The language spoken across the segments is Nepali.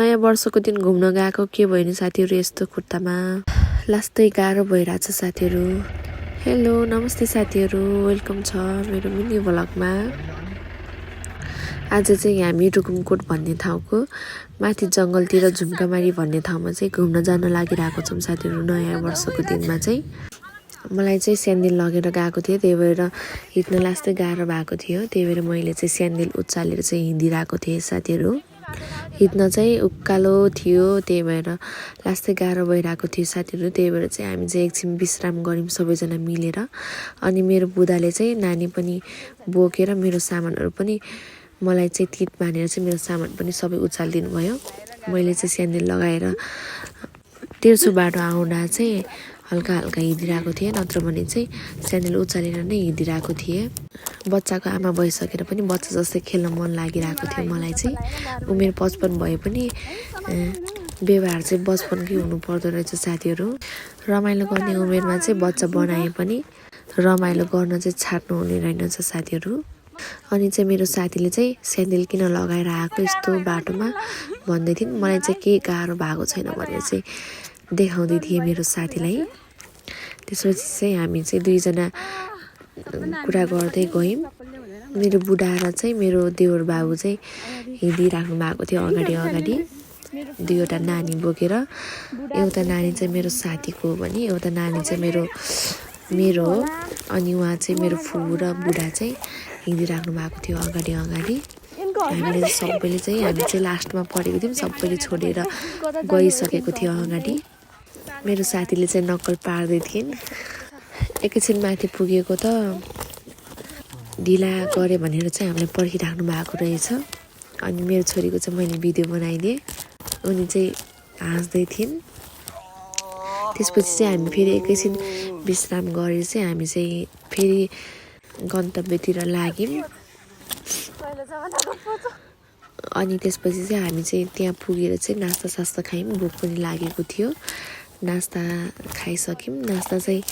नयाँ वर्षको दिन घुम्न गएको के भयो नि साथीहरू, यस्तो खुट्टामा लास्तै गाह्रो भइरहेछ साथीहरू। हेलो नमस्ते साथीहरू, वेलकम छ मेरो मिनी भ्लगमा। आज चाहिँ हामी रुकुमकोट भन्ने ठाउँको माथि जङ्गलतिर झुम्कामारी भन्ने ठाउँमा चाहिँ घुम्न जान लागिरहेको छौँ साथीहरू। नयाँ वर्षको दिनमा चाहिँ मलाई चाहिँ स्यान्डल लगेर गएको थिएँ, त्यही भएर हिँड्न लास्तै गाह्रो भएको थियो। त्यही भएर मैले चाहिँ स्यान्डल उचालेर चाहिँ हिँडिरहेको थिएँ साथीहरू। हिँड्न चाहिँ उकालो थियो, त्यही भएर लास्तै गाह्रो भइरहेको थियो साथीहरू। त्यही भएर चाहिँ हामी चाहिँ एकछिन विश्राम गऱ्यौँ सबैजना मिलेर। अनि मेरो बुदाले चाहिँ नानी पनि बोकेर मेरो सामानहरू पनि मलाई चाहिँ तित मानेर चाहिँ मेरो सामान पनि सबै उचालिदिनु भयो। मैले चाहिँ स्यान्डल लगाएर तेर्सो बाटो आउँदा चाहिँ हल्का हल्का हिँडिरहेको थिएँ, नत्र भने चाहिँ स्यान्डल उचालेर नै हिँडिरहेको थिएँ। बच्चाको आमा भइसकेर पनि बच्चा जस्तै खेल्न मन लागिरहेको थियो मलाई चाहिँ। उमेर 55 भए पनि व्यवहार चाहिँ बचपनकै हुनुपर्दो रहेछ साथीहरू। रमाइलो गर्ने उमेरमा चाहिँ बच्चा बनाए पनि रमाइलो गर्न चाहिँ छाड्नु हुने रहेनछ साथीहरू। अनि चाहिँ मेरो साथीले चाहिँ स्यान्डल किन लगाएर आएको यस्तो बाटोमा भन्दै थिइन्। मलाई चाहिँ केही गाह्रो भएको छैन भनेर चाहिँ देखाउँदै थिएँ मेरो साथीलाई। त्यसपछि चाहिँ हामी चाहिँ दुईजना कुरा गर्दै गयौँ। मेरो बुढा र चाहिँ मेरो देवर बाबु चाहिँ हिँडिराख्नु भएको थियो अगाडि अगाडि, दुईवटा नानी बोकेर। एउटा नानी चाहिँ मेरो साथीको हो भने एउटा नानी चाहिँ मेरो हो। अनि उहाँ चाहिँ मेरो फुपू र बुढा चाहिँ हिँडिराख्नु भएको थियो अगाडि अगाडि। हामीले सबैले चाहिँ हामी चाहिँ लास्टमा परेको थियौँ, सबैले छोडेर गइसकेको थियो अगाडि। मेरो साथीले चाहिँ नक्कल पार्दै थिइन्। एकैछिन माथि पुगेको त ढिला गऱ्यो भनेर चाहिँ हामीलाई पर्खिराख्नु भएको रहेछ। अनि मेरो छोरीको चाहिँ मैले भिडियो बनाइदिएँ, उनी चाहिँ हाँस्दै थिइन्। त्यसपछि चाहिँ हामी फेरि एकैछिन विश्राम गरेर चाहिँ हामी चाहिँ फेरि गन्तव्यतिर लाग्यौँ। अनि त्यसपछि चाहिँ हामी चाहिँ त्यहाँ पुगेर चाहिँ नास्ता सास्ता खायौँ, भोक पनि लागेको थियो। नास्ता खाइसक्यौँ। नास्ता चाहिँ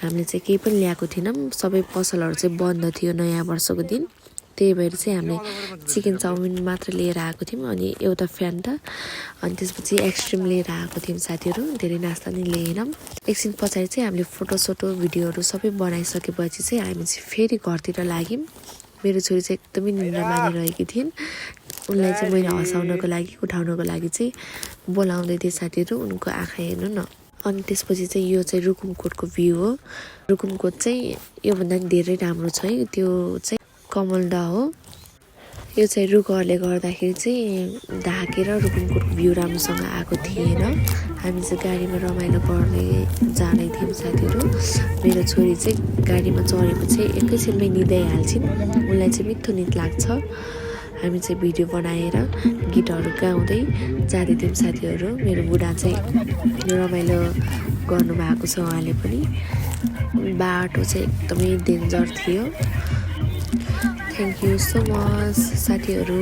हामीले चाहिँ केही पनि ल्याएको थिएनौँ, सबै पसलहरू चाहिँ बन्द थियो नयाँ वर्षको दिन। त्यही भएर चाहिँ हामीले चिकन चाउमिन मात्र लिएर आएको थियौँ अनि एउटा फ्यान्टा, अनि त्यसपछि एक्सट्रिम लिएर आएको थियौँ साथीहरू। धेरै नास्ता नै लिएनौँ। एकछिन पछाडि चाहिँ हामीले फोटो भिडियोहरू सबै बनाइसकेपछि चाहिँ हामी चाहिँ फेरि घरतिर लाग्यौँ। मेरो छोरी चाहिँ एकदमै निन्द्रा मानिरहेकी थिइन्। उनलाई चाहिँ मैले हँसाउनको लागि उठाउनको लागि चाहिँ बोलाउँदै थिएँ साथीहरू। उनको आँखा हेर्नु न। अनि त्यसपछि चाहिँ यो चाहिँ रुकुमकोटको भ्यू हो। रुकुमकोट चाहिँ योभन्दा पनि धेरै राम्रो छ है, त्यो चाहिँ कमलडा हो। यो चाहिँ रुखहरूले गर्दाखेरि चाहिँ ढाकेर रुकुमकोटको भ्यू राम्रोसँग आएको थिएन। हामी चाहिँ गाडीमा रमाइलो गर्ने जाँदै थियौँ साथीहरू। मेरो छोरी चाहिँ गाडीमा चढेपछि एकैछिनमै निदै हाल्छिन्, उनलाई चाहिँ मिठो निद लाग्छ। हामी चाहिँ भिडियो बनाएर गीतहरू गाउँदै जाँदै थियौँ साथीहरू। मेरो बुढा चाहिँ रमाइलो गर्नुभएको छ उहाँले पनि। बाटो चाहिँ एकदमै डेन्जर थियो। थ्याङ्क यू सो मच साथीहरू।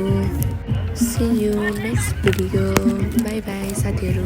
See you next video. Bye bye साथीहरू।